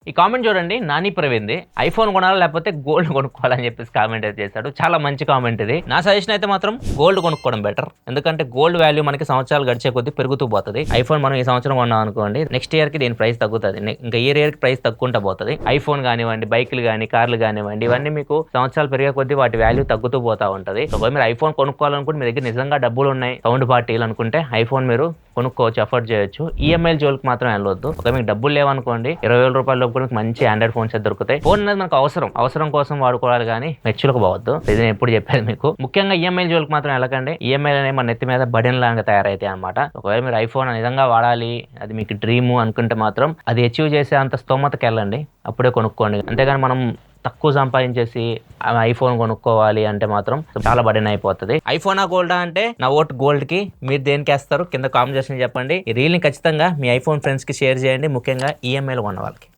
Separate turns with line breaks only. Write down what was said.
ఈ కామెంట్ చూడండి, నాని ప్రవీణ్ది. ఐఫోన్ కొనాలా లేకపోతే గోల్డ్ కొనుక్కోవాలని చెప్పేసి కామెంట్ అయితే చేశాడు. చాలా మంచి కామెంట్ ఇది. నా సజెషన్ అయితే మాత్రం గోల్డ్ కొనుక్కోవడం బెటర్. ఎందుకంటే గోల్డ్ వాల్యూ మనకి సంవత్సరాలు గడిచే కొద్దీ పెరుగుతూ పోతుంది. ఐఫోన్ మనం ఈ సంవత్సరం కొన్నాం అనుకోండి, నెక్స్ట్ ఇయర్ కి దీని ప్రైస్ తగ్గుతుంది. ఇంకా ఇయర్ కి ప్రైస్ తగ్గుకుంటా పోతుంది. ఐఫోన్ కానివ్వండి, బైక్లు కానీ, కార్లు కానివ్వండి, ఇవన్నీ మీకు సంవత్సరాలు పెరిగే కొద్దీ వాటి వాల్యూ తగ్గుతూ పోతా ఉంటది. ఒకవేళ మీరు ఐఫోన్ కొనుక్కోవాలనుకుంటే మీ దగ్గర నిజంగా డబ్బులు ఉన్నాయి, సౌండ్ పార్టీలు అనుకుంటే ఐఫోన్ మీరు కొనుక్కోవచ్చు, అఫోర్డ్ చేయొచ్చు. ఈఎంఐ జోలికి మాత్రం వెళ్ళొద్దు. ఒకవేళ మీకు డబ్బులు లేవనుకోండి, 20,000 రూపాయల లోపు కూడా మీకు మంచి ఆండ్రాయిడ్ ఫోన్స్ దొరుకుతాయి. ఫోన్ అనేది మనకు అవసరం కోసం వాడుకోవాలి కానీ మెచ్చులకు పోవద్దు. ఇది నేను ఎప్పుడు చెప్పాను మీకు. ముఖ్యంగా ఈఎంఐ జోలికి మాత్రం వెళ్ళకండి. ఈఎంఐ అనేవి మన నెత్తి మీద బడెన్ లాగా తయారైతాయి అనమాట. ఒకవేళ మీరు ఐఫోన్ నిజంగా వాడాలి, అది మీకు డ్రీమ్ అనుకుంటే మాత్రం అది అచీవ్ చేసే అంత స్తోమతకి వెళ్ళండి, అప్పుడే కొనుక్కోండి. అంతేగాని మనం తక్కువ సంపాదించేసి ఐఫోన్ కొనుక్కోవాలి అంటే మాత్రం చాలా బడెన్ అయిపోతుంది. ఐఫోనా గోల్డా అంటే నా ఓట్ గోల్డ్ కి. మీరు దేనికి వేస్తారు కింద కామెంట్ సెక్షన్ చెప్పండి. ఈ రీల్ ని ఖచ్చితంగా మీ ఐఫోన్ ఫ్రెండ్స్ కి షేర్ చేయండి, ముఖ్యంగా ఈఎంఐలో ఉన్న వాళ్ళకి.